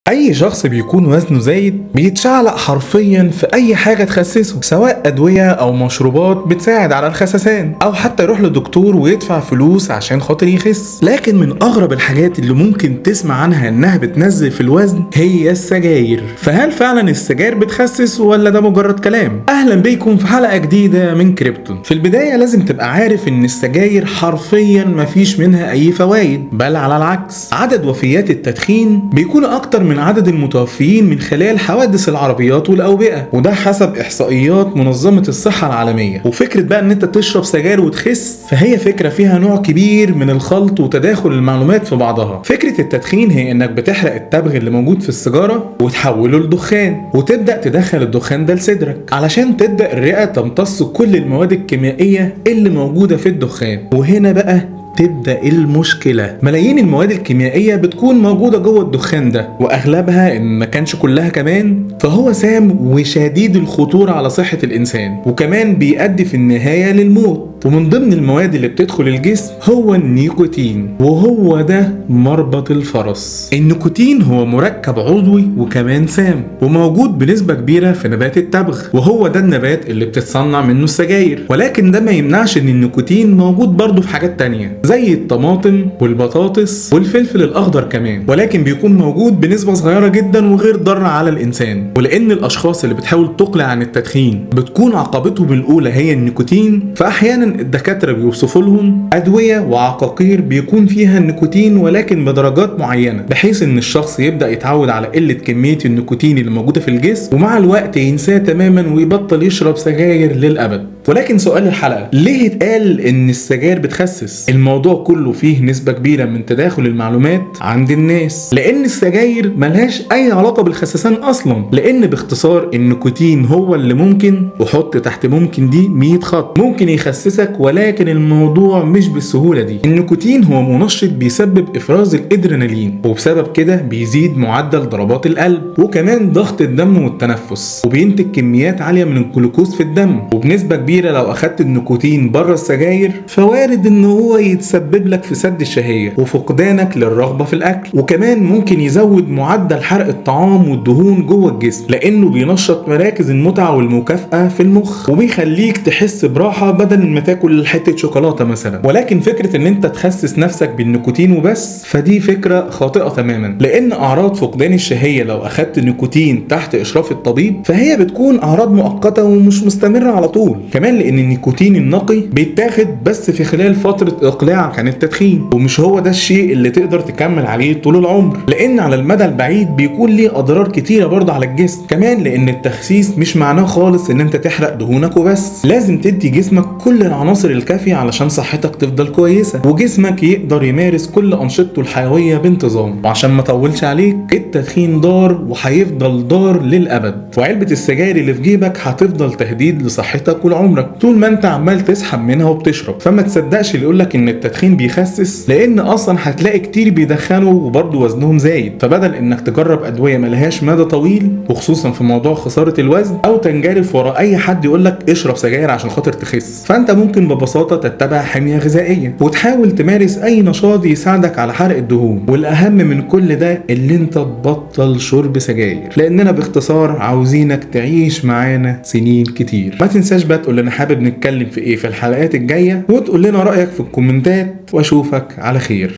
اي شخص بيكون وزنه زايد بيتشعلق حرفيا في اي حاجه تخسسه، سواء ادويه او مشروبات بتساعد على الخسسان، او حتى يروح لدكتور ويدفع فلوس عشان خاطر يخس. لكن من اغرب الحاجات اللي ممكن تسمع عنها انها بتنزل في الوزن هي السجاير. فهل فعلا السجاير بتخسس ولا ده مجرد كلام؟ اهلا بيكم في حلقه جديده من كريبتون. في البدايه لازم تبقى عارف ان السجاير حرفيا مفيش منها اي فوائد، بل على العكس عدد وفيات التدخين بيكون اكتر من عدد المتوفيين من خلال حوادث العربيات والاوبئه، وده حسب احصائيات منظمه الصحه العالميه. وفكره بقى ان انت تشرب سجاير وتخس فهي فكره فيها نوع كبير من الخلط وتداخل المعلومات في بعضها. فكره التدخين هي انك بتحرق التبغ اللي موجود في السيجاره وتحوله لدخان، وتبدا تدخل الدخان ده لصدرك علشان تبدا الرئه تمتص كل المواد الكيميائيه اللي موجوده في الدخان. وهنا بقى تبدأ المشكلة. ملايين المواد الكيميائية بتكون موجودة جوه الدخان ده، وأغلبها إن ما كانش كلها كمان فهو سام وشديد الخطورة على صحة الإنسان، وكمان بيؤدي في النهاية للموت. ومن ضمن المواد اللي بتدخل الجسم هو النيكوتين، وهو ده مربط الفرس. النيكوتين هو مركب عضوي وكمان سام، وموجود بنسبة كبيرة في نبات التبغ، وهو ده النبات اللي بتتصنع منه السجاير. ولكن ده ما يمنعش ان النيكوتين موجود برضه في حاجات تانية زي الطماطم والبطاطس والفلفل الأخضر كمان، ولكن بيكون موجود بنسبة صغيرة جدا وغير ضارة على الإنسان. ولأن الأشخاص اللي بتحاول تقلع عن التدخين بتكون عقبتهم الأولى هي النيكوتين، فأحيانا الدكاترة بيوصفوا لهم أدوية وعقاقير بيكون فيها النيكوتين ولكن بدرجات معينة، بحيث إن الشخص يبدأ يتعود على قلة كمية النيكوتين اللي موجودة في الجسم، ومع الوقت ينساه تماما ويبطل يشرب سجاير للأبد. ولكن سؤال الحلقة، ليه اتقال إن السجاير بتخسس؟ الموضوع كله فيه نسبة كبيرة من تداخل المعلومات عند الناس، لأن السجاير ملهاش أي علاقة بالخسسان أصلا، لأن باختصار النيكوتين هو اللي ممكن، وحط تحت ممكن دي 100 خط، ممكن يخسسك. ولكن الموضوع مش بالسهولة دي. النيكوتين هو منشط بيسبب إفراز الإدرينالين، وبسبب كده بيزيد معدل ضربات القلب وكمان ضغط الدم والتنفس، وبينتج كميات عالية من الجلوكوز في الدم. وبنسبة كبيرة لو أخدت النيكوتين بره السجاير فوارد إن هو يتسبب لك في سد الشهية وفقدانك للرغبة في الأكل، وكمان ممكن يزود معدل حرق الطعام والدهون جوه الجسم، لأنه بينشط مراكز المتعة والمكافأة في المخ، وبيخليك تحس براحة بدل ما تاكل حتة شوكولاتة مثلا. ولكن فكرة ان انت تخسس نفسك بالنيكوتين وبس فدي فكرة خاطئة تماما، لان اعراض فقدان الشهية لو اخدت نيكوتين تحت اشراف الطبيب فهي بتكون اعراض مؤقتة ومش مستمرة على طول. كمان لان النيكوتين النقي بيتاخد بس في خلال فترة اقلاع عن التدخين، ومش هو ده الشيء اللي تقدر تكمل عليه طول العمر، لان على المدى البعيد بيكون ليه اضرار كتيرة برضه على الجسم. كمان لان التخسيس مش معناه خالص ان انت تحرق دهونك وبس، لازم تدي جسمك كل العناصر الكافية علشان صحتك تفضل كويسة وجسمك يقدر يمارس كل أنشطته الحيوية بانتظام. وعشان ما اطولش عليك، التدخين ضار وهيفضل ضار للأبد، وعلبة السجاير اللي في جيبك هتفضل تهديد لصحتك ولعمرك طول ما انت عمال تسحب منها وبتشرب. فما تصدقش اللي يقولك ان التدخين بيخسس، لان اصلا هتلاقي كتير بيدخنوا وبرضه وزنهم زايد. فبدل انك تجرب ادوية ملهاش مدى طويل، وخصوصا في موضوع خسارة الوزن، او تنجرف ورا اي حد يقولك اشرب سجاير عشان خاطر تخس، فانت ممكن ببساطة تتبع حمية غذائية وتحاول تمارس اي نشاط يساعدك على حرق الدهون. والاهم من كل ده اللي انت تبطل شرب سجاير، لاننا باختصار عاوزينك تعيش معانا سنين كتير. ما تنساش بقى تقول لنا حابب نتكلم في ايه في الحلقات الجاية، وتقول لنا رأيك في الكومنتات، واشوفك على خير.